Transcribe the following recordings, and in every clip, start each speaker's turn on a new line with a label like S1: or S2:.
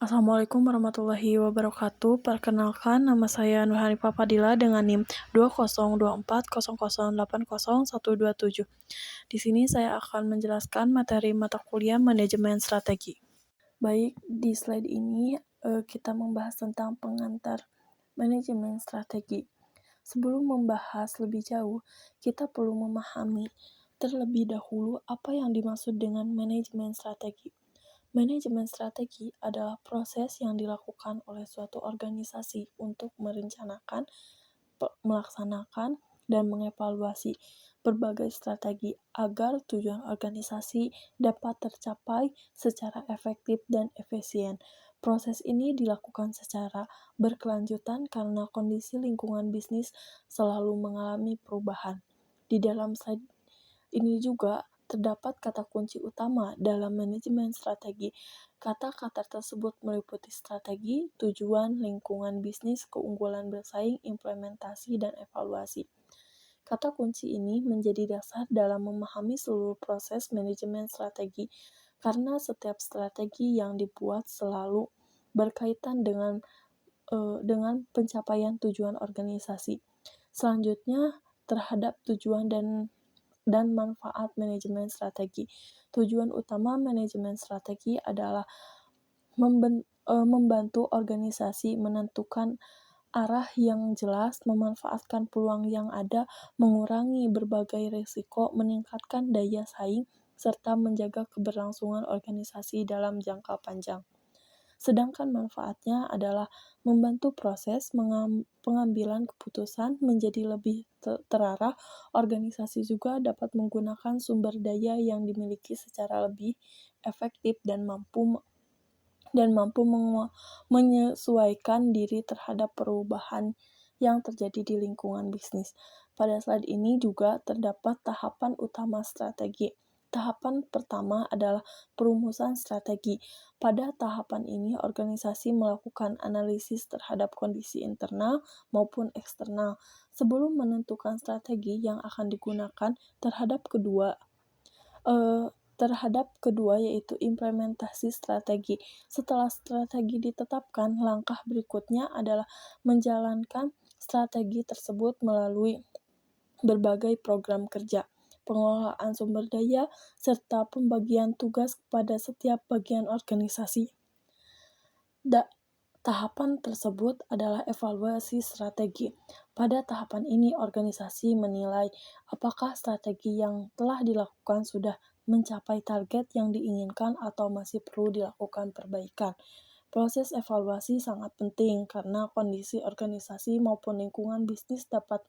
S1: Assalamualaikum warahmatullahi wabarakatuh. Perkenalkan, nama saya Nurhanifah Fadila dengan NIM 20240080127. Di sini saya akan menjelaskan materi mata kuliah Manajemen Strategi. Baik, di slide ini kita membahas tentang pengantar manajemen strategi. Sebelum membahas lebih jauh, kita perlu memahami terlebih dahulu apa yang dimaksud dengan manajemen strategi. Manajemen strategi adalah proses yang dilakukan oleh suatu organisasi untuk merencanakan, melaksanakan, dan mengevaluasi berbagai strategi agar tujuan organisasi dapat tercapai secara efektif dan efisien. Proses ini dilakukan secara berkelanjutan karena kondisi lingkungan bisnis selalu mengalami perubahan. Di dalam slide ini juga terdapat kata kunci utama dalam manajemen strategi. Kata-kata tersebut meliputi strategi, tujuan, lingkungan bisnis, keunggulan bersaing, implementasi, dan evaluasi. Kata kunci ini menjadi dasar dalam memahami seluruh proses manajemen strategi, karena setiap strategi yang dibuat selalu berkaitan dengan pencapaian tujuan organisasi. Selanjutnya, terhadap tujuan dan manfaat manajemen strategi. Tujuan utama manajemen strategi adalah membantu organisasi menentukan arah yang jelas, memanfaatkan peluang yang ada, mengurangi berbagai risiko, meningkatkan daya saing, serta menjaga keberlangsungan organisasi dalam jangka panjang. Sedangkan manfaatnya adalah membantu proses pengambilan keputusan menjadi lebih terarah. Organisasi juga dapat menggunakan sumber daya yang dimiliki secara lebih efektif dan mampu menyesuaikan diri terhadap perubahan yang terjadi di lingkungan bisnis. Pada slide ini juga terdapat tahapan utama strategi. Tahapan pertama adalah perumusan strategi. Pada tahapan ini, organisasi melakukan analisis terhadap kondisi internal maupun eksternal sebelum menentukan strategi yang akan digunakan terhadap kedua yaitu implementasi strategi. Setelah strategi ditetapkan, langkah berikutnya adalah menjalankan strategi tersebut melalui berbagai program kerja, pengelolaan sumber daya, serta pembagian tugas kepada setiap bagian organisasi. Tahapan tersebut adalah evaluasi strategi. Pada tahapan ini, organisasi menilai apakah strategi yang telah dilakukan sudah mencapai target yang diinginkan atau masih perlu dilakukan perbaikan. Proses evaluasi sangat penting karena kondisi organisasi maupun lingkungan bisnis dapat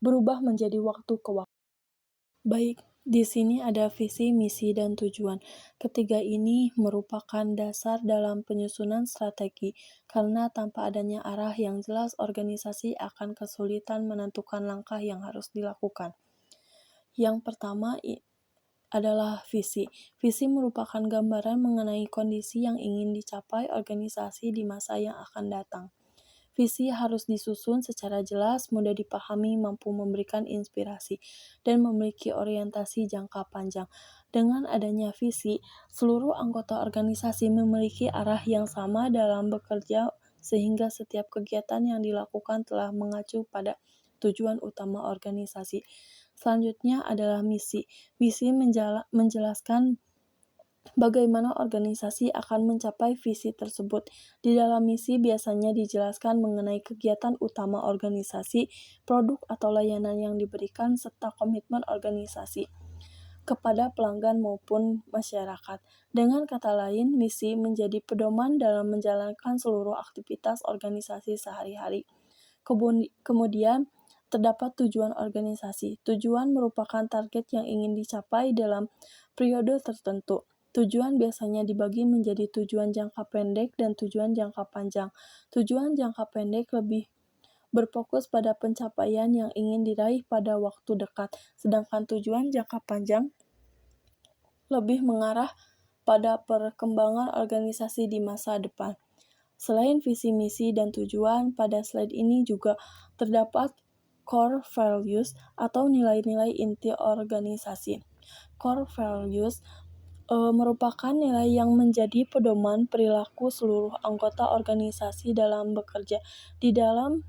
S1: berubah menjadi waktu ke waktu. Baik, di sini ada visi, misi, dan tujuan. Ketiga ini merupakan dasar dalam penyusunan strategi, karena tanpa adanya arah yang jelas, organisasi akan kesulitan menentukan langkah yang harus dilakukan. Yang pertama adalah visi. Visi merupakan gambaran mengenai kondisi yang ingin dicapai organisasi di masa yang akan datang. Visi harus disusun secara jelas, mudah dipahami, mampu memberikan inspirasi, dan memiliki orientasi jangka panjang. Dengan adanya visi, seluruh anggota organisasi memiliki arah yang sama dalam bekerja sehingga setiap kegiatan yang dilakukan telah mengacu pada tujuan utama organisasi. Selanjutnya adalah misi. Misi menjelaskan bagaimana organisasi akan mencapai visi tersebut. Di dalam misi biasanya dijelaskan mengenai kegiatan utama organisasi, produk atau layanan yang diberikan, serta komitmen organisasi kepada pelanggan maupun masyarakat. Dengan kata lain, misi menjadi pedoman dalam menjalankan seluruh aktivitas organisasi sehari-hari. Kemudian, terdapat tujuan organisasi. Tujuan merupakan target yang ingin dicapai dalam periode tertentu. Tujuan biasanya dibagi menjadi tujuan jangka pendek dan tujuan jangka panjang. Tujuan jangka pendek lebih berfokus pada pencapaian yang ingin diraih pada waktu dekat, sedangkan tujuan jangka panjang lebih mengarah pada perkembangan organisasi di masa depan. Selain visi, misi, dan tujuan, pada slide ini juga terdapat core values atau nilai-nilai inti organisasi. Core values merupakan nilai yang menjadi pedoman perilaku seluruh anggota organisasi dalam bekerja. Di dalam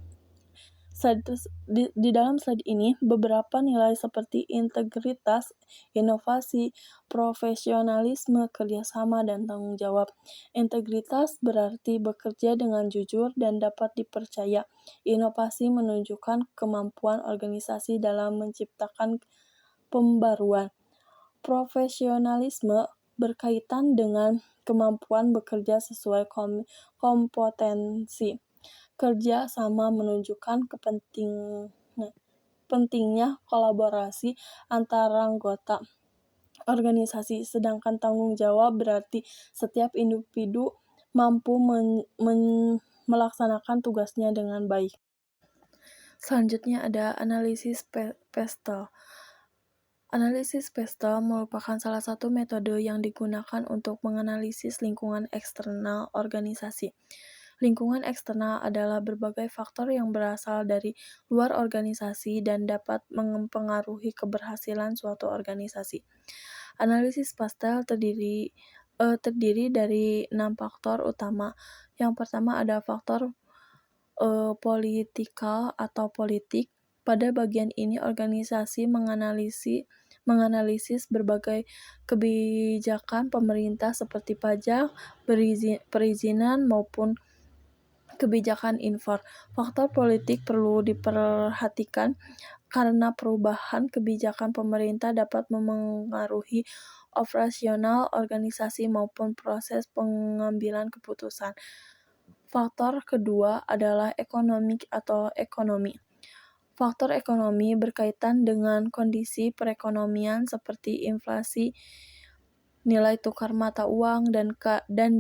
S1: slide ini, beberapa nilai seperti integritas, inovasi, profesionalisme, kerjasama, dan tanggung jawab. Integritas berarti bekerja dengan jujur dan dapat dipercaya. Inovasi menunjukkan kemampuan organisasi dalam menciptakan pembaruan. Profesionalisme berkaitan dengan kemampuan bekerja sesuai kompetensi. Kerja sama menunjukkan pentingnya kolaborasi antara anggota organisasi, sedangkan tanggung jawab berarti setiap individu mampu melaksanakan tugasnya dengan baik. Selanjutnya ada analisis PESTEL. Analisis PESTEL merupakan salah satu metode yang digunakan untuk menganalisis lingkungan eksternal organisasi. Lingkungan eksternal adalah berbagai faktor yang berasal dari luar organisasi dan dapat mempengaruhi keberhasilan suatu organisasi. Analisis PESTEL terdiri dari 6 faktor utama. Yang pertama ada faktor politikal atau politik. Pada bagian ini organisasi menganalisis berbagai kebijakan pemerintah seperti pajak, perizinan, maupun kebijakan impor. Faktor politik perlu diperhatikan karena perubahan kebijakan pemerintah dapat memengaruhi operasional organisasi maupun proses pengambilan keputusan. Faktor kedua adalah ekonomi. Faktor ekonomi berkaitan dengan kondisi perekonomian seperti inflasi, nilai tukar mata uang, dan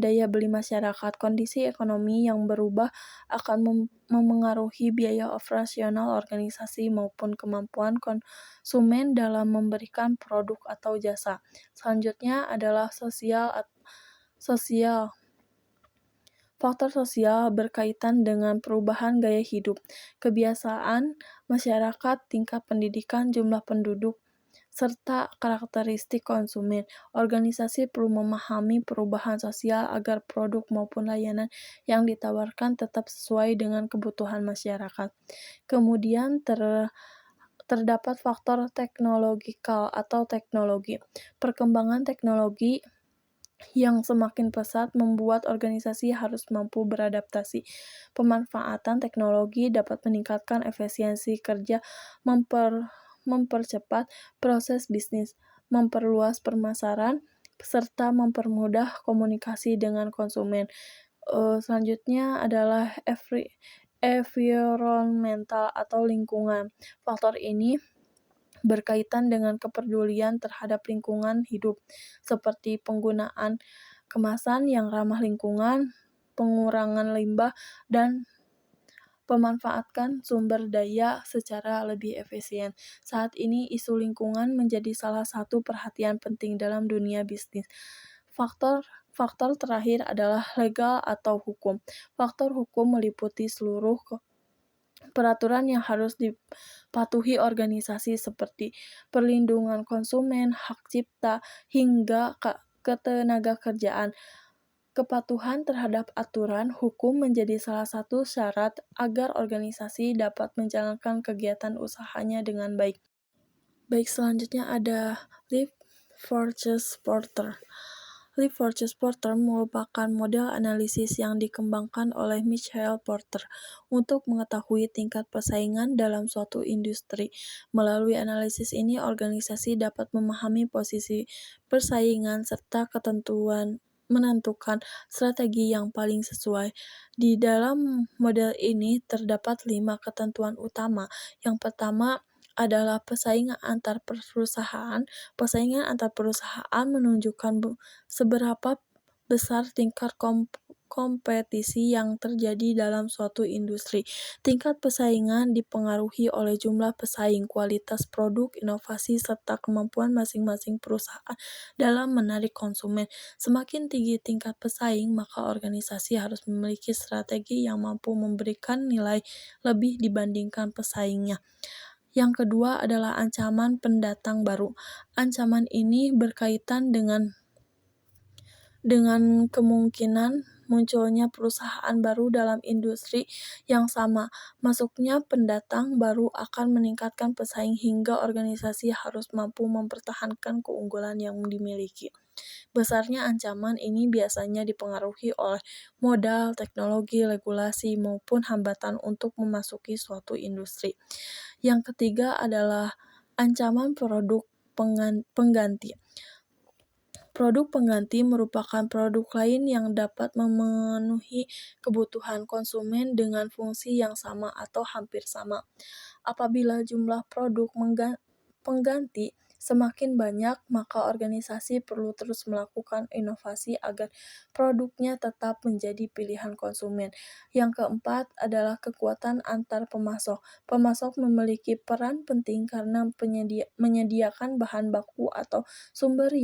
S1: daya beli masyarakat. Kondisi ekonomi yang berubah akan memengaruhi biaya operasional organisasi maupun kemampuan konsumen dalam memberikan produk atau jasa. Selanjutnya adalah sosial. Faktor sosial berkaitan dengan perubahan gaya hidup, kebiasaan masyarakat, tingkat pendidikan, jumlah penduduk, serta karakteristik konsumen. Organisasi perlu memahami perubahan sosial agar produk maupun layanan yang ditawarkan tetap sesuai dengan kebutuhan masyarakat. Kemudian terdapat faktor teknologikal atau teknologi. Perkembangan teknologi yang semakin pesat membuat organisasi harus mampu beradaptasi. Pemanfaatan teknologi dapat meningkatkan efisiensi kerja, mempercepat proses bisnis, memperluas pemasaran, serta mempermudah komunikasi dengan konsumen. Selanjutnya adalah environmental atau lingkungan. Faktor ini berkaitan dengan kepedulian terhadap lingkungan hidup, seperti penggunaan kemasan yang ramah lingkungan, pengurangan limbah, dan pemanfaatkan sumber daya secara lebih efisien. Saat ini, isu lingkungan menjadi salah satu perhatian penting dalam dunia bisnis. Faktor terakhir adalah legal atau hukum. Faktor hukum meliputi seluruh peraturan yang harus dipatuhi organisasi seperti perlindungan konsumen, hak cipta, hingga ketenagakerjaan. Kepatuhan terhadap aturan hukum menjadi salah satu syarat agar organisasi dapat menjalankan kegiatan usahanya dengan baik. Selanjutnya ada Live Forces Porter. Live Forces Porter merupakan model analisis yang dikembangkan oleh Michael Porter untuk mengetahui tingkat persaingan dalam suatu industri. Melalui analisis ini, organisasi dapat memahami posisi persaingan serta menentukan strategi yang paling sesuai. Di dalam model ini terdapat 5 ketentuan utama. Yang pertama adalah persaingan antar perusahaan. Persaingan antar perusahaan menunjukkan seberapa besar tingkat kompetisi yang terjadi dalam suatu industri. Tingkat persaingan dipengaruhi oleh jumlah pesaing, kualitas produk, inovasi, serta kemampuan masing-masing perusahaan dalam menarik konsumen. Semakin tinggi tingkat pesaing, maka organisasi harus memiliki strategi yang mampu memberikan nilai lebih dibandingkan pesaingnya. Yang kedua adalah ancaman pendatang baru. Ancaman ini berkaitan dengan dengan kemungkinan munculnya perusahaan baru dalam industri yang sama. Masuknya pendatang baru akan meningkatkan pesaing hingga organisasi harus mampu mempertahankan keunggulan yang dimiliki. Besarnya ancaman ini biasanya dipengaruhi oleh modal, teknologi, regulasi, maupun hambatan untuk memasuki suatu industri. Yang ketiga adalah ancaman produk pengganti. Produk pengganti merupakan produk lain yang dapat memenuhi kebutuhan konsumen dengan fungsi yang sama atau hampir sama. Apabila jumlah produk pengganti semakin banyak, maka organisasi perlu terus melakukan inovasi agar produknya tetap menjadi pilihan konsumen. Yang keempat adalah kekuatan antar pemasok. Pemasok memiliki peran penting karena menyediakan bahan baku atau sumber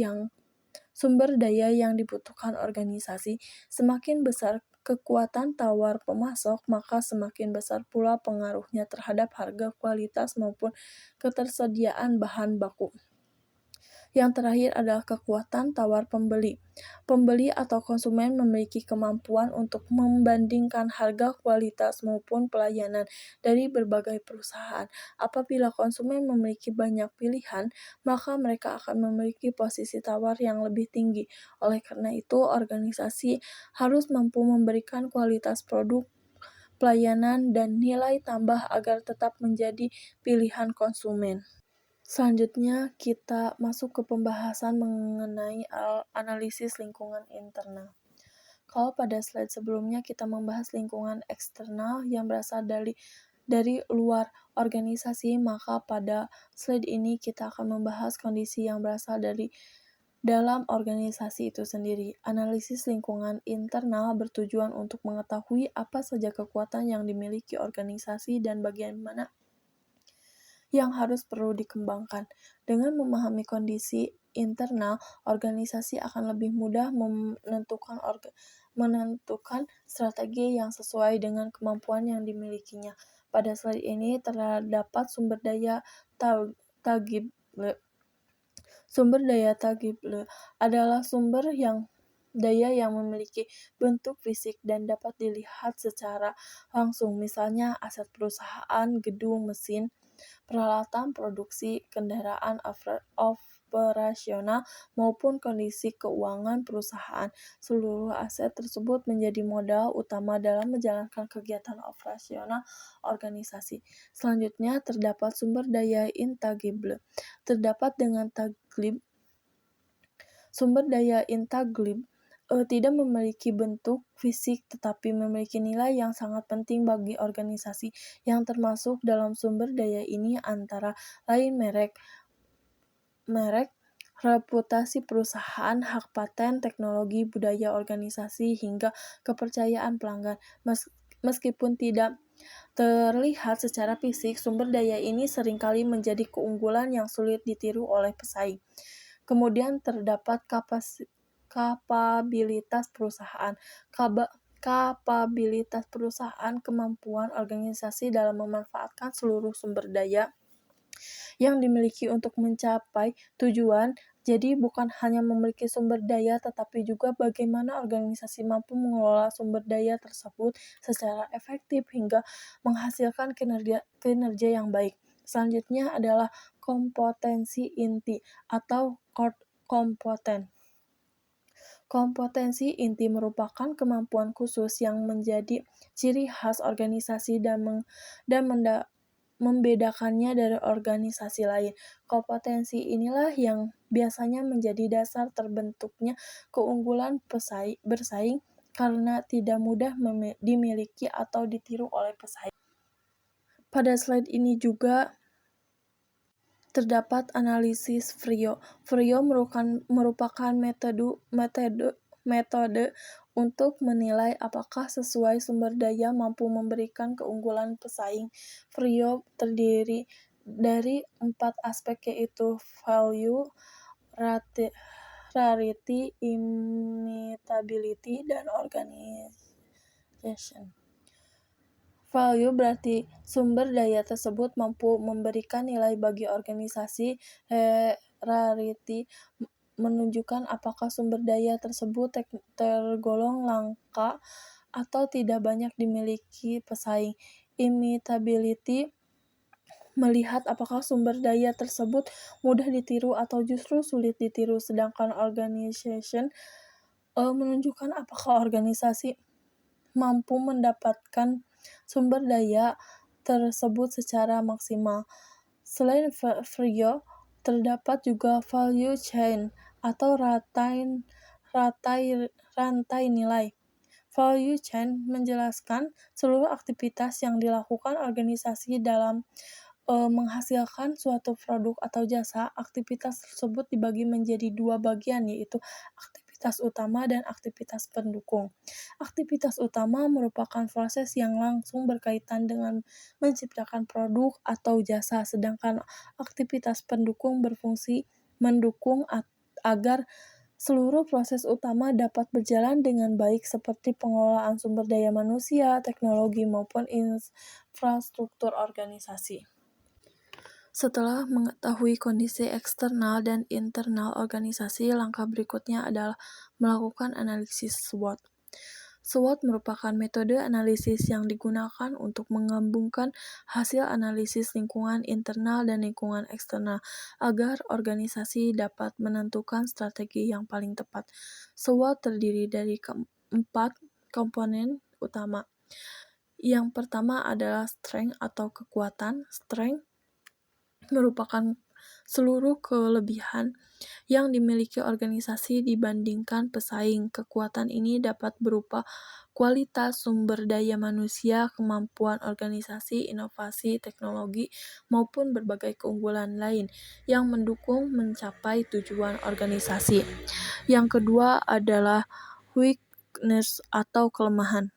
S1: daya yang dibutuhkan organisasi. Semakin besar kekuatan tawar pemasok, maka semakin besar pula pengaruhnya terhadap harga, kualitas, maupun ketersediaan bahan baku. Yang terakhir adalah kekuatan tawar pembeli. Pembeli atau konsumen memiliki kemampuan untuk membandingkan harga, kualitas, maupun pelayanan dari berbagai perusahaan. Apabila konsumen memiliki banyak pilihan, maka mereka akan memiliki posisi tawar yang lebih tinggi. Oleh karena itu, organisasi harus mampu memberikan kualitas produk, pelayanan, dan nilai tambah agar tetap menjadi pilihan konsumen. Selanjutnya, kita masuk ke pembahasan mengenai analisis lingkungan internal. Kalau pada slide sebelumnya kita membahas lingkungan eksternal yang berasal dari luar organisasi, maka pada slide ini kita akan membahas kondisi yang berasal dari dalam organisasi itu sendiri. Analisis lingkungan internal bertujuan untuk mengetahui apa saja kekuatan yang dimiliki organisasi dan bagaimana yang harus perlu dikembangkan. Dengan memahami kondisi internal, organisasi akan lebih mudah menentukan strategi yang sesuai dengan kemampuan yang dimilikinya. Pada slide ini terdapat sumber daya tangible. Sumber daya tangible adalah sumber daya yang memiliki bentuk fisik dan dapat dilihat secara langsung, misalnya aset perusahaan, gedung, mesin, peralatan produksi, kendaraan operasional, maupun kondisi keuangan perusahaan. Seluruh aset tersebut menjadi modal utama dalam menjalankan kegiatan operasional organisasi. Selanjutnya, terdapat sumber daya intangible. Terdapat dengan taglib. Sumber daya intangible tidak memiliki bentuk fisik tetapi memiliki nilai yang sangat penting bagi organisasi. Yang termasuk dalam sumber daya ini antara lain merek, reputasi perusahaan, hak paten, teknologi, budaya organisasi, hingga kepercayaan pelanggan. Meskipun tidak terlihat secara fisik, sumber daya ini seringkali menjadi keunggulan yang sulit ditiru oleh pesaing. Kemudian terdapat kapabilitas perusahaan. Kapabilitas perusahaan, kemampuan organisasi dalam memanfaatkan seluruh sumber daya yang dimiliki untuk mencapai tujuan. Jadi bukan hanya memiliki sumber daya, tetapi juga bagaimana organisasi mampu mengelola sumber daya tersebut secara efektif hingga menghasilkan kinerja yang baik. Selanjutnya adalah kompetensi inti atau core kompeten. Kompetensi inti merupakan kemampuan khusus yang menjadi ciri khas organisasi dan membedakannya dari organisasi lain. Kompetensi inilah yang biasanya menjadi dasar terbentuknya keunggulan bersaing karena tidak mudah dimiliki atau ditiru oleh pesaing. Pada slide ini juga terdapat analisis FRIO. FRIO merupakan metode untuk menilai apakah sesuai sumber daya mampu memberikan keunggulan pesaing. FRIO terdiri dari 4 aspek, yaitu value, rarity, imitability, dan organization. Value berarti sumber daya tersebut mampu memberikan nilai bagi organisasi. Rarity menunjukkan apakah sumber daya tersebut tergolong langka atau tidak banyak dimiliki pesaing. Imitability melihat apakah sumber daya tersebut mudah ditiru atau justru sulit ditiru, sedangkan organization menunjukkan apakah organisasi mampu mendapatkan sumber daya tersebut secara maksimal. Selain VRIO, terdapat juga value chain atau rantai nilai. Value chain menjelaskan seluruh aktivitas yang dilakukan organisasi dalam menghasilkan suatu produk atau jasa. Aktivitas tersebut dibagi menjadi dua bagian, yaitu aktivitas utama dan aktivitas pendukung. Aktivitas utama merupakan proses yang langsung berkaitan dengan menciptakan produk atau jasa, sedangkan aktivitas pendukung berfungsi mendukung agar seluruh proses utama dapat berjalan dengan baik, seperti pengelolaan sumber daya manusia, teknologi, maupun infrastruktur organisasi. Setelah mengetahui kondisi eksternal dan internal organisasi, langkah berikutnya adalah melakukan analisis SWOT. SWOT merupakan metode analisis yang digunakan untuk menggabungkan hasil analisis lingkungan internal dan lingkungan eksternal agar organisasi dapat menentukan strategi yang paling tepat. SWOT terdiri dari 4 komponen utama. Yang pertama adalah strength atau kekuatan. Strength merupakan seluruh kelebihan yang dimiliki organisasi dibandingkan pesaing. Kekuatan ini dapat berupa kualitas sumber daya manusia, kemampuan organisasi, inovasi, teknologi, maupun berbagai keunggulan lain yang mendukung mencapai tujuan organisasi. Yang kedua adalah weakness atau kelemahan.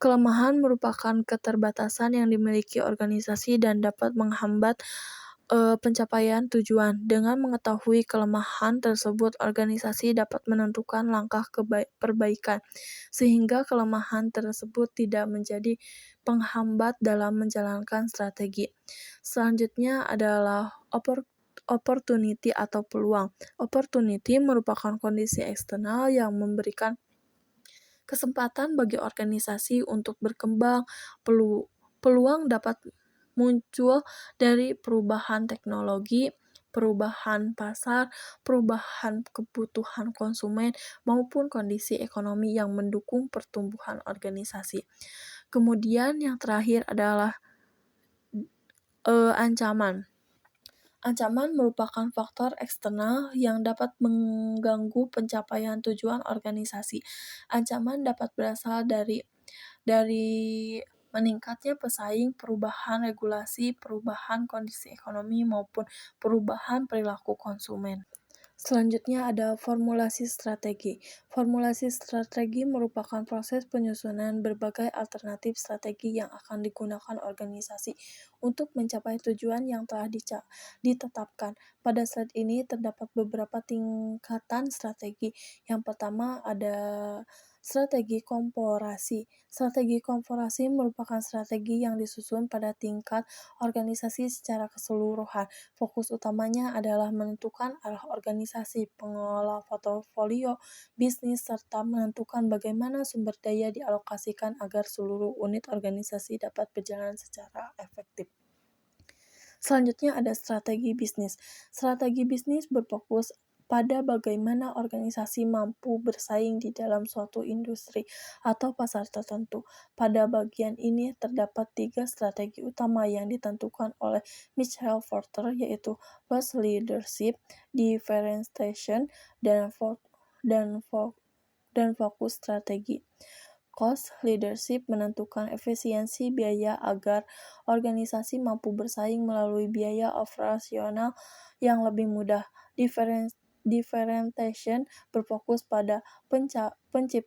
S1: Kelemahan merupakan keterbatasan yang dimiliki organisasi dan dapat menghambat pencapaian tujuan. Dengan mengetahui kelemahan tersebut, organisasi dapat menentukan langkah perbaikan, sehingga kelemahan tersebut tidak menjadi penghambat dalam menjalankan strategi. Selanjutnya adalah opportunity atau peluang. Opportunity merupakan kondisi eksternal yang memberikan kesempatan bagi organisasi untuk berkembang. Peluang dapat muncul dari perubahan teknologi, perubahan pasar, perubahan kebutuhan konsumen, maupun kondisi ekonomi yang mendukung pertumbuhan organisasi. Kemudian yang terakhir adalah ancaman. Ancaman merupakan faktor eksternal yang dapat mengganggu pencapaian tujuan organisasi. Ancaman dapat berasal dari meningkatnya pesaing, perubahan regulasi, perubahan kondisi ekonomi, maupun perubahan perilaku konsumen. Selanjutnya ada formulasi strategi. Formulasi strategi merupakan proses penyusunan berbagai alternatif strategi yang akan digunakan organisasi untuk mencapai tujuan yang telah ditetapkan. Pada slide ini terdapat beberapa tingkatan strategi. Yang pertama ada strategi komparasi. Strategi komparasi merupakan strategi yang disusun pada tingkat organisasi secara keseluruhan. Fokus utamanya adalah menentukan arah organisasi, pengelola portofolio bisnis, serta menentukan bagaimana sumber daya dialokasikan agar seluruh unit organisasi dapat berjalan secara efektif. Selanjutnya ada strategi bisnis. Strategi bisnis berfokus pada bagaimana organisasi mampu bersaing di dalam suatu industri atau pasar tertentu. Pada bagian ini terdapat 3 strategi utama yang ditentukan oleh Michael Porter, yaitu loss leadership, differentiation, dan fokus strategi. Cost leadership menentukan efisiensi biaya agar organisasi mampu bersaing melalui biaya operasional yang lebih mudah. Differentiation berfokus pada penciptaan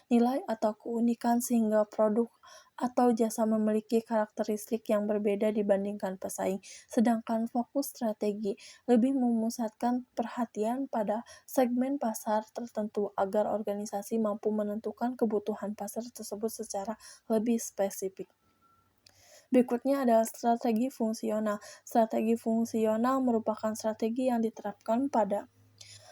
S1: nilai atau keunikan sehingga produk atau jasa memiliki karakteristik yang berbeda dibandingkan pesaing. Sedangkan fokus strategi lebih memusatkan perhatian pada segmen pasar tertentu agar organisasi mampu menentukan kebutuhan pasar tersebut secara lebih spesifik. Berikutnya adalah strategi fungsional. Strategi fungsional merupakan strategi yang diterapkan pada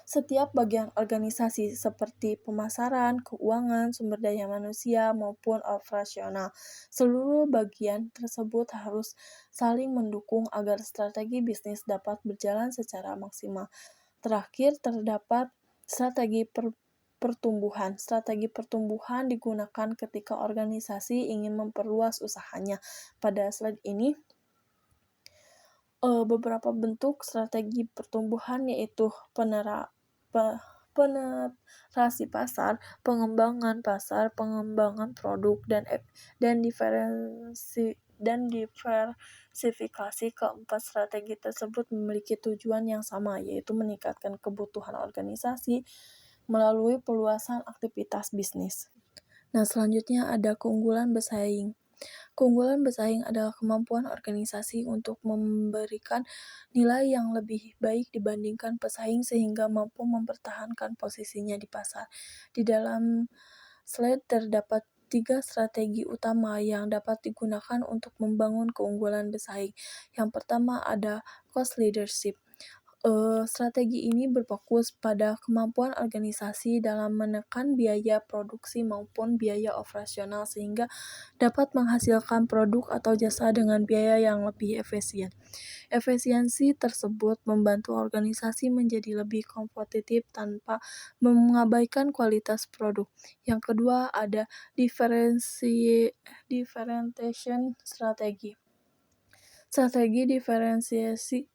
S1: setiap bagian organisasi seperti pemasaran, keuangan, sumber daya manusia, maupun operasional. Seluruh bagian tersebut harus saling mendukung agar strategi bisnis dapat berjalan secara maksimal. Terakhir, terdapat strategi pertumbuhan. Strategi pertumbuhan digunakan ketika organisasi ingin memperluas usahanya. Pada slide ini, beberapa bentuk strategi pertumbuhan yaitu penetrasi pasar, pengembangan pasar, pengembangan produk, dan diversifikasi. Keempat strategi tersebut memiliki tujuan yang sama, yaitu meningkatkan kebutuhan organisasi melalui peluasan aktivitas bisnis. Nah, selanjutnya ada keunggulan bersaing. Keunggulan bersaing adalah kemampuan organisasi untuk memberikan nilai yang lebih baik dibandingkan pesaing sehingga mampu mempertahankan posisinya di pasar. Di dalam slide terdapat 3 strategi utama yang dapat digunakan untuk membangun keunggulan bersaing. Yang pertama ada cost leadership. Strategi ini berfokus pada kemampuan organisasi dalam menekan biaya produksi maupun biaya operasional sehingga dapat menghasilkan produk atau jasa dengan biaya yang lebih efisien. Efisiensi tersebut membantu organisasi menjadi lebih kompetitif tanpa mengabaikan kualitas produk. Yang kedua ada differentiation strategi. Strategi diferensiasi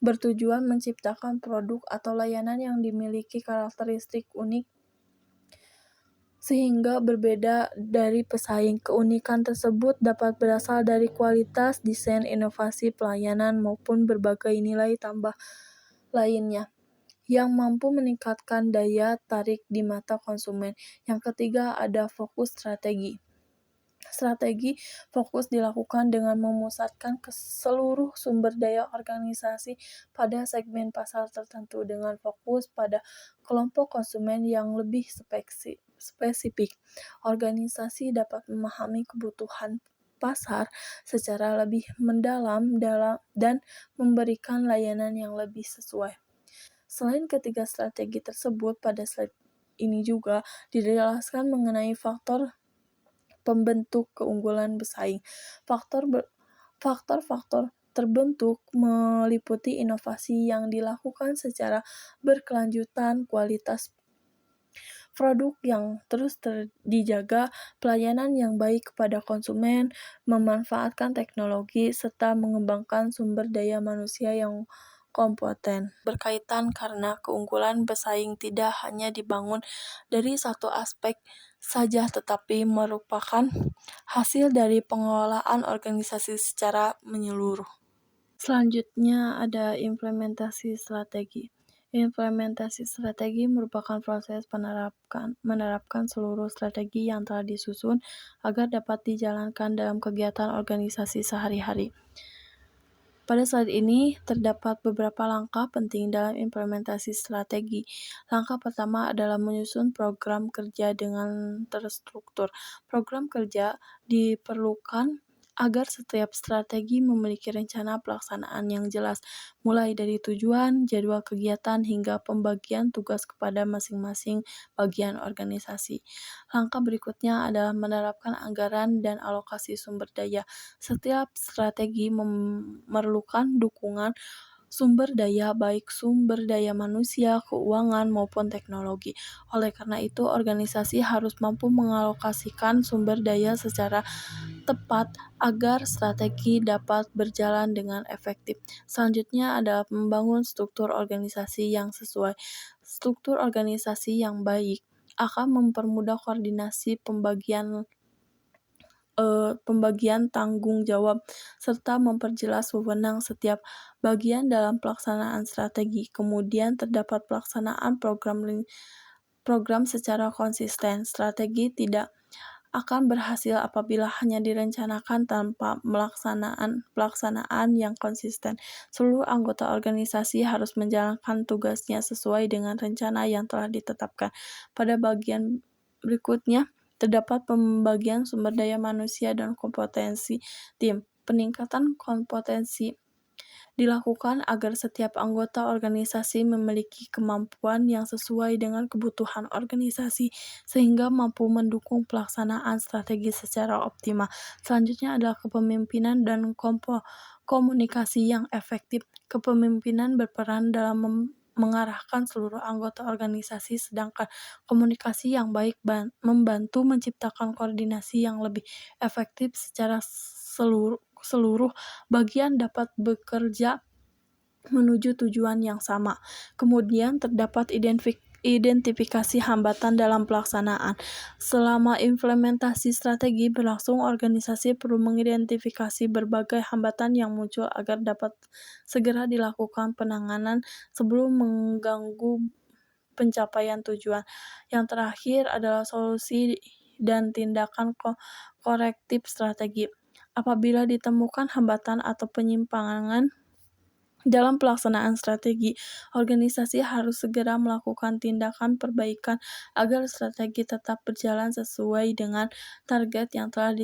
S1: bertujuan menciptakan produk atau layanan yang dimiliki karakteristik unik sehingga berbeda dari pesaing. Keunikan tersebut dapat berasal dari kualitas, desain, inovasi, pelayanan, maupun berbagai nilai tambah lainnya yang mampu meningkatkan daya tarik di mata konsumen. Yang ketiga ada fokus strategi. Strategi fokus dilakukan dengan memusatkan seluruh sumber daya organisasi pada segmen pasar tertentu dengan fokus pada kelompok konsumen yang lebih spesifik. Organisasi dapat memahami kebutuhan pasar secara lebih mendalam dan memberikan layanan yang lebih sesuai. Selain ketiga strategi tersebut, pada slide ini juga dijelaskan mengenai faktor pembentuk keunggulan bersaing. Faktor-faktor terbentuk meliputi inovasi yang dilakukan secara berkelanjutan, kualitas produk yang terus dijaga, pelayanan yang baik kepada konsumen, memanfaatkan teknologi, serta mengembangkan sumber daya manusia yang kompeten. Berkaitan karena keunggulan bersaing tidak hanya dibangun dari satu aspek saja tetapi merupakan hasil dari pengelolaan organisasi secara menyeluruh. Selanjutnya ada implementasi strategi. Implementasi strategi merupakan proses menerapkan seluruh strategi yang telah disusun agar dapat dijalankan dalam kegiatan organisasi sehari-hari. Pada slide ini terdapat beberapa langkah penting dalam implementasi strategi. Langkah pertama adalah menyusun program kerja dengan terstruktur. Program kerja diperlukan agar setiap strategi memiliki rencana pelaksanaan yang jelas, mulai dari tujuan, jadwal kegiatan, hingga pembagian tugas kepada masing-masing bagian organisasi. Langkah berikutnya adalah menerapkan anggaran dan alokasi sumber daya. Setiap strategi memerlukan dukungan sumber daya, baik sumber daya manusia, keuangan, maupun teknologi. Oleh karena itu, organisasi harus mampu mengalokasikan sumber daya secara tepat agar strategi dapat berjalan dengan efektif. Selanjutnya adalah membangun struktur organisasi yang sesuai. Struktur organisasi yang baik akan mempermudah koordinasi pembagian tanggung jawab, serta memperjelas wewenang setiap bagian dalam pelaksanaan strategi. Kemudian terdapat pelaksanaan program secara konsisten. Strategi tidak akan berhasil apabila hanya direncanakan tanpa pelaksanaan yang konsisten. Seluruh anggota organisasi harus menjalankan tugasnya sesuai dengan rencana yang telah ditetapkan. Pada bagian berikutnya, terdapat pembagian sumber daya manusia dan kompetensi tim. Peningkatan kompetensi dilakukan agar setiap anggota organisasi memiliki kemampuan yang sesuai dengan kebutuhan organisasi, sehingga mampu mendukung pelaksanaan strategi secara optimal. Selanjutnya adalah kepemimpinan dan komunikasi yang efektif. Kepemimpinan berperan dalam mengarahkan seluruh anggota organisasi, sedangkan komunikasi yang baik membantu menciptakan koordinasi yang lebih efektif secara seluruh bagian dapat bekerja menuju tujuan yang sama. Kemudian terdapat identifikasi hambatan dalam pelaksanaan. Selama implementasi strategi berlangsung, organisasi perlu mengidentifikasi berbagai hambatan yang muncul agar dapat segera dilakukan penanganan sebelum mengganggu pencapaian tujuan. Yang terakhir adalah solusi dan tindakan korektif strategi. Apabila ditemukan hambatan atau penyimpangan dalam pelaksanaan strategi, organisasi harus segera melakukan tindakan perbaikan agar strategi tetap berjalan sesuai dengan target yang telah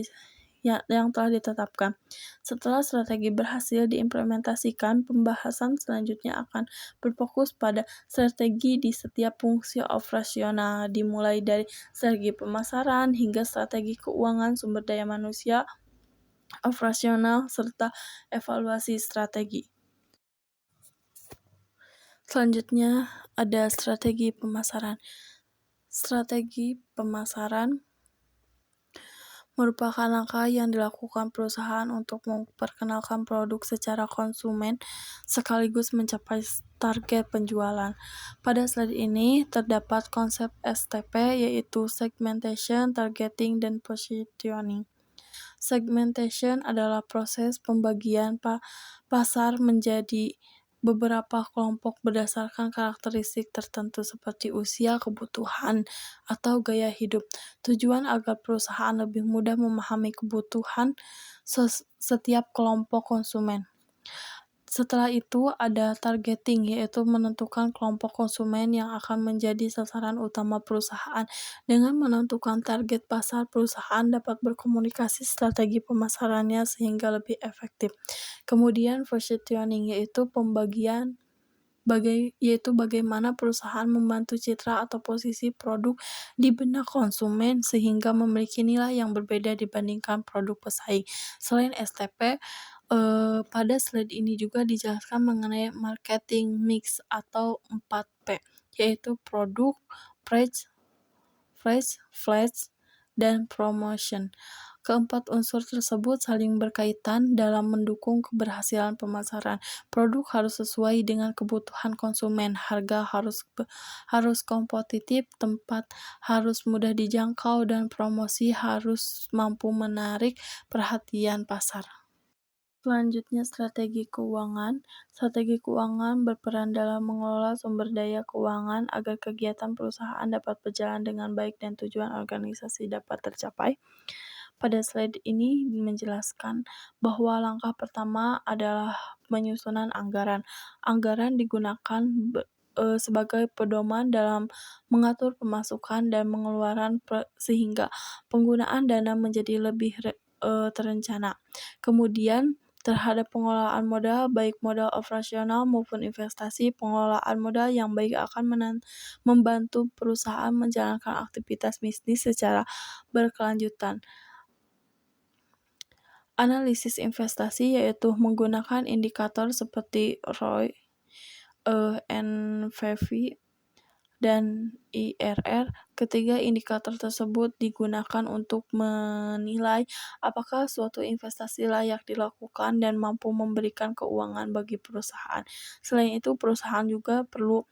S1: ditetapkan. Setelah strategi berhasil diimplementasikan, pembahasan selanjutnya akan berfokus pada strategi di setiap fungsi operasional, dimulai dari strategi pemasaran hingga strategi keuangan, sumber daya manusia, operasional, serta evaluasi strategi. Selanjutnya ada strategi pemasaran. Strategi pemasaran merupakan langkah yang dilakukan perusahaan untuk memperkenalkan produk secara konsumen sekaligus mencapai target penjualan. Pada slide ini terdapat konsep STP, yaitu segmentation, targeting, dan positioning. Segmentation adalah proses pembagian pasar menjadi beberapa kelompok berdasarkan karakteristik tertentu seperti usia, kebutuhan, atau gaya hidup. Tujuan agar perusahaan lebih mudah memahami kebutuhan setiap kelompok konsumen. Setelah itu ada targeting, yaitu menentukan kelompok konsumen yang akan menjadi sasaran utama perusahaan. Dengan menentukan target pasar, perusahaan dapat berkomunikasi strategi pemasarannya sehingga lebih efektif. Kemudian positioning, yaitu bagaimana perusahaan membantu citra atau posisi produk di benak konsumen sehingga memiliki nilai yang berbeda dibandingkan produk pesaing. Selain STP, pada slide ini juga dijelaskan mengenai marketing mix atau 4P, yaitu produk, price, dan promotion. Keempat unsur tersebut saling berkaitan dalam mendukung keberhasilan pemasaran. Produk harus sesuai dengan kebutuhan konsumen, harga harus kompetitif, tempat harus mudah dijangkau, dan promosi harus mampu menarik perhatian pasar. Selanjutnya strategi keuangan. Strategi keuangan berperan dalam mengelola sumber daya keuangan agar kegiatan perusahaan dapat berjalan dengan baik dan tujuan organisasi dapat tercapai. Pada slide ini menjelaskan bahwa langkah pertama adalah penyusunan anggaran. Anggaran digunakan sebagai pedoman dalam mengatur pemasukan dan pengeluaran sehingga penggunaan dana menjadi lebih terencana. Kemudian terhadap pengelolaan modal, baik modal operasional maupun investasi, pengelolaan modal yang baik akan membantu perusahaan menjalankan aktivitas bisnis secara berkelanjutan. Analisis investasi yaitu menggunakan indikator seperti ROI, NPV, dan IRR. Ketiga indikator tersebut digunakan untuk menilai apakah suatu investasi layak dilakukan dan mampu memberikan keuangan bagi perusahaan. Selain itu, perusahaan juga perlu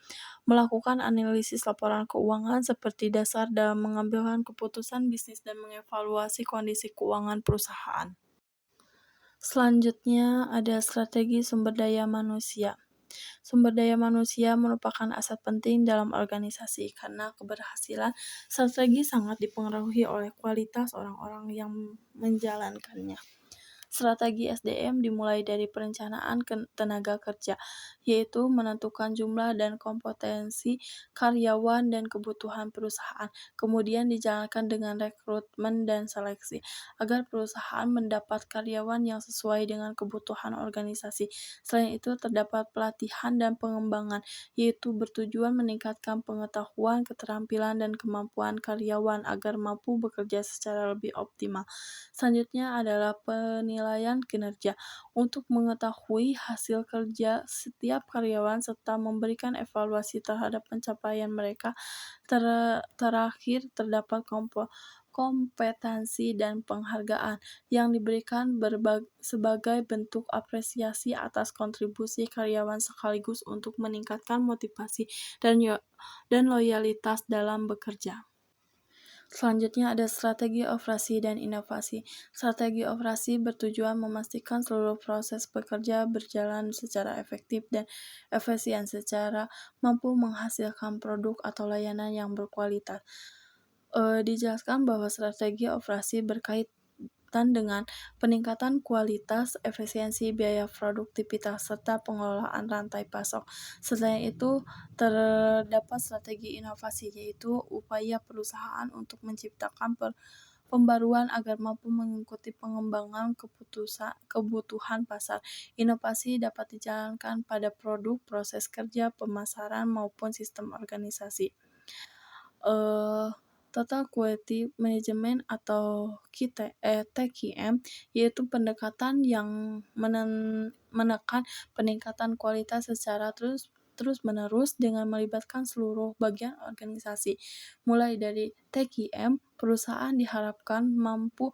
S1: melakukan analisis laporan keuangan seperti dasar dalam mengambil keputusan bisnis dan mengevaluasi kondisi keuangan perusahaan. Selanjutnya ada strategi sumber daya manusia. Sumber daya manusia merupakan aset penting dalam organisasi karena keberhasilan strategi sangat dipengaruhi oleh kualitas orang-orang yang menjalankannya. Strategi SDM dimulai dari perencanaan tenaga kerja, yaitu menentukan jumlah dan kompetensi karyawan dan kebutuhan perusahaan. Kemudian dijalankan dengan rekrutmen dan seleksi, agar perusahaan mendapat karyawan yang sesuai dengan kebutuhan organisasi. Selain itu, terdapat pelatihan dan pengembangan, yaitu bertujuan meningkatkan pengetahuan, keterampilan, dan kemampuan karyawan agar mampu bekerja secara lebih optimal. Selanjutnya adalah penilaian kinerja, untuk mengetahui hasil kerja setiap karyawan serta memberikan evaluasi terhadap pencapaian mereka. Terakhir, terdapat kompetensi dan penghargaan yang diberikan sebagai bentuk apresiasi atas kontribusi karyawan sekaligus untuk meningkatkan motivasi dan loyalitas dalam bekerja. Selanjutnya ada strategi operasi dan inovasi. Strategi operasi bertujuan memastikan seluruh proses bekerja berjalan secara efektif dan efisien secara mampu menghasilkan produk atau layanan yang berkualitas. Dijelaskan bahwa strategi operasi berkaitan dengan peningkatan kualitas, efisiensi, biaya produktivitas, serta pengelolaan rantai pasok. Selain itu, terdapat strategi inovasi, yaitu upaya perusahaan untuk menciptakan pembaruan agar mampu mengikuti pengembangan kebutuhan pasar. Inovasi dapat dijalankan pada produk, proses kerja, pemasaran, maupun sistem organisasi. Total Quality Management atau TQM, yaitu pendekatan yang menekan peningkatan kualitas secara terus-menerus dengan melibatkan seluruh bagian organisasi. Mulai dari TQM, perusahaan diharapkan mampu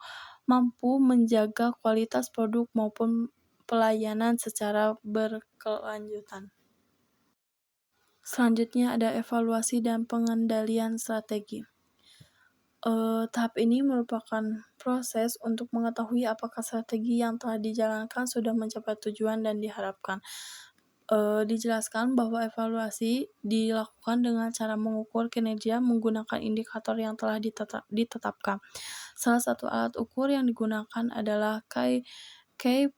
S1: menjaga kualitas produk maupun pelayanan secara berkelanjutan. Selanjutnya ada evaluasi dan pengendalian strategi. Tahap ini merupakan proses untuk mengetahui apakah strategi yang telah dijalankan sudah mencapai tujuan dan diharapkan. Dijelaskan bahwa evaluasi dilakukan dengan cara mengukur kinerja menggunakan indikator yang telah ditetapkan. Salah satu alat ukur yang digunakan adalah Key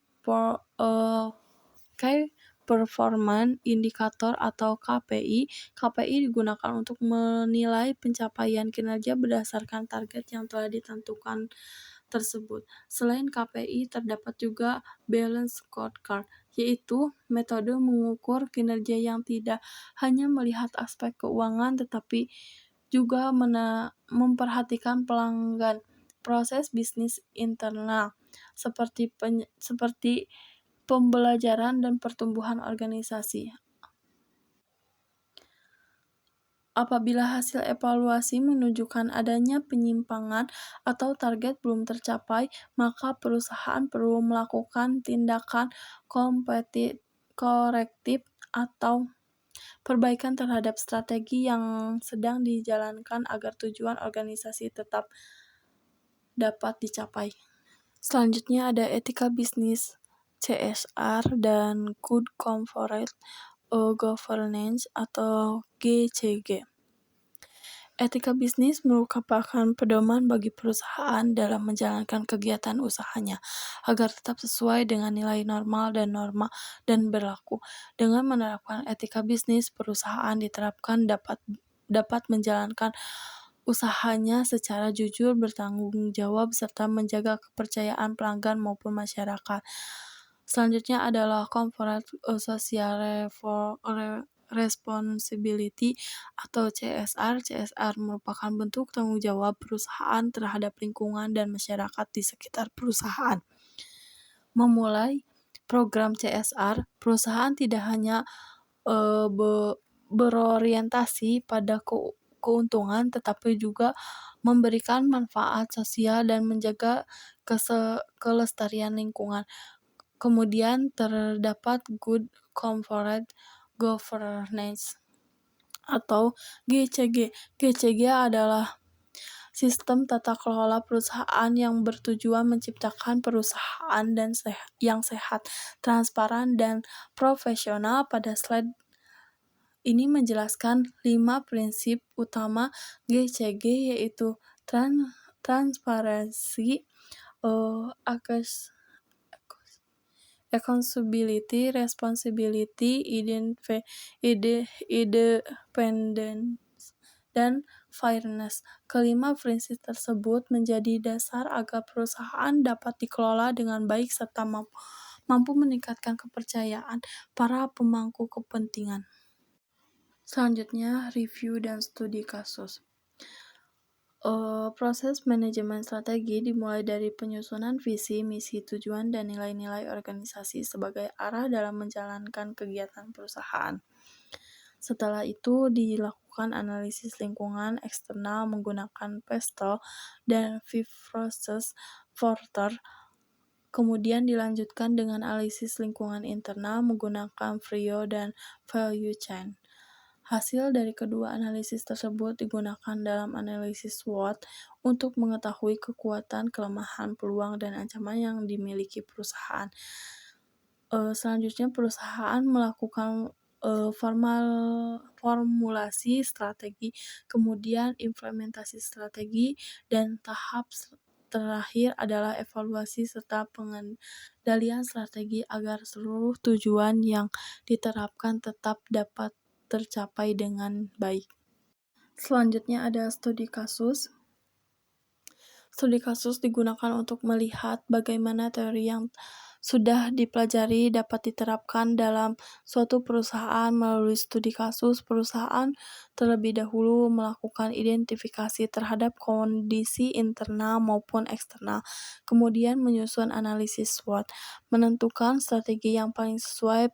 S1: Performance Indicator atau KPI. KPI digunakan untuk menilai pencapaian kinerja berdasarkan target yang telah ditentukan tersebut. Selain KPI, terdapat juga Balance Scorecard, yaitu metode mengukur kinerja yang tidak hanya melihat aspek keuangan tetapi juga memperhatikan pelanggan, proses bisnis internal, seperti pembelajaran dan pertumbuhan organisasi. Apabila hasil evaluasi menunjukkan adanya penyimpangan atau target belum tercapai, maka perusahaan perlu melakukan tindakan korektif atau perbaikan terhadap strategi yang sedang dijalankan agar tujuan organisasi tetap dapat dicapai. Selanjutnya ada etika bisnis, CSR, dan Good Corporate Governance atau GCG. Etika bisnis merupakan pedoman bagi perusahaan dalam menjalankan kegiatan usahanya agar tetap sesuai dengan nilai normal dan norma dan berlaku. Dengan menerapkan etika bisnis, perusahaan dapat menjalankan usahanya secara jujur, bertanggung jawab, serta menjaga kepercayaan pelanggan maupun masyarakat. Selanjutnya adalah Corporate Social Responsibility atau CSR. CSR merupakan bentuk tanggung jawab perusahaan terhadap lingkungan dan masyarakat di sekitar perusahaan. Memulai program CSR, perusahaan tidak hanya berorientasi pada keuntungan tetapi juga memberikan manfaat sosial dan menjaga kelestarian lingkungan. Kemudian terdapat Good Corporate Governance atau GCG. GCG adalah sistem tata kelola perusahaan yang bertujuan menciptakan perusahaan yang sehat, transparan, dan profesional. Pada slide ini menjelaskan 5 prinsip utama GCG, yaitu transparansi, accountability, responsibility, independence, dan fairness. Kelima prinsip tersebut menjadi dasar agar perusahaan dapat dikelola dengan baik serta mampu meningkatkan kepercayaan para pemangku kepentingan. Selanjutnya, review dan studi kasus. Proses manajemen strategi dimulai dari penyusunan visi, misi, tujuan, dan nilai-nilai organisasi sebagai arah dalam menjalankan kegiatan perusahaan. Setelah itu dilakukan analisis lingkungan eksternal menggunakan PESTEL dan Process Porter. Kemudian dilanjutkan dengan analisis lingkungan internal menggunakan VRIO dan Value Chain. Hasil dari kedua analisis tersebut digunakan dalam analisis SWOT untuk mengetahui kekuatan, kelemahan, peluang, dan ancaman yang dimiliki perusahaan. Selanjutnya perusahaan melakukan formulasi strategi, kemudian implementasi strategi, dan tahap terakhir adalah evaluasi serta pengendalian strategi agar seluruh tujuan yang diterapkan tetap dapat tercapai dengan baik. Selanjutnya ada studi kasus. Studi kasus digunakan untuk melihat bagaimana teori yang sudah dipelajari dapat diterapkan dalam suatu perusahaan. Melalui studi kasus, perusahaan terlebih dahulu melakukan identifikasi terhadap kondisi internal maupun eksternal, kemudian menyusun analisis SWOT, menentukan strategi yang paling sesuai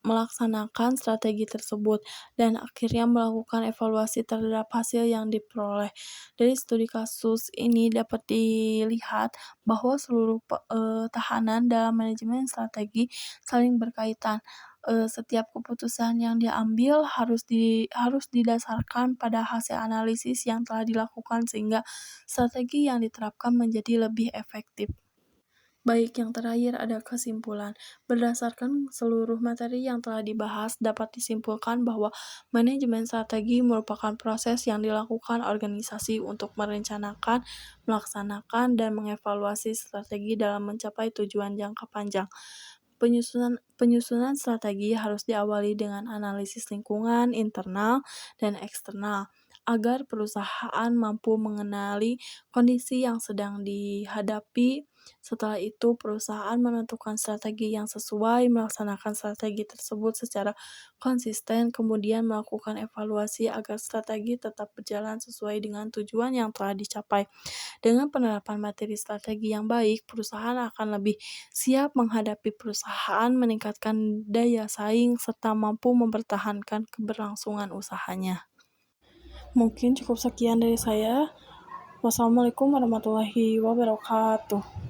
S1: melaksanakan strategi tersebut, dan akhirnya melakukan evaluasi terhadap hasil yang diperoleh. Dari studi kasus ini dapat dilihat bahwa seluruh tahanan dalam manajemen strategi saling berkaitan. Setiap keputusan yang diambil harus didasarkan pada hasil analisis yang telah dilakukan sehingga strategi yang diterapkan menjadi lebih efektif. Baik, yang terakhir ada kesimpulan. Berdasarkan seluruh materi yang telah dibahas, dapat disimpulkan bahwa manajemen strategi merupakan proses yang dilakukan organisasi untuk merencanakan, melaksanakan, dan mengevaluasi strategi dalam mencapai tujuan jangka panjang. Penyusunan strategi harus diawali dengan analisis lingkungan internal dan eksternal, agar perusahaan mampu mengenali kondisi yang sedang dihadapi. Setelah itu, perusahaan menentukan strategi yang sesuai, melaksanakan strategi tersebut secara konsisten, kemudian melakukan evaluasi agar strategi tetap berjalan sesuai dengan tujuan yang telah dicapai. Dengan penerapan materi strategi yang baik, perusahaan akan lebih siap menghadapi perusahaan, meningkatkan daya saing, serta mampu mempertahankan keberlangsungan usahanya. Mungkin cukup sekian dari saya. Wassalamualaikum warahmatullahi wabarakatuh.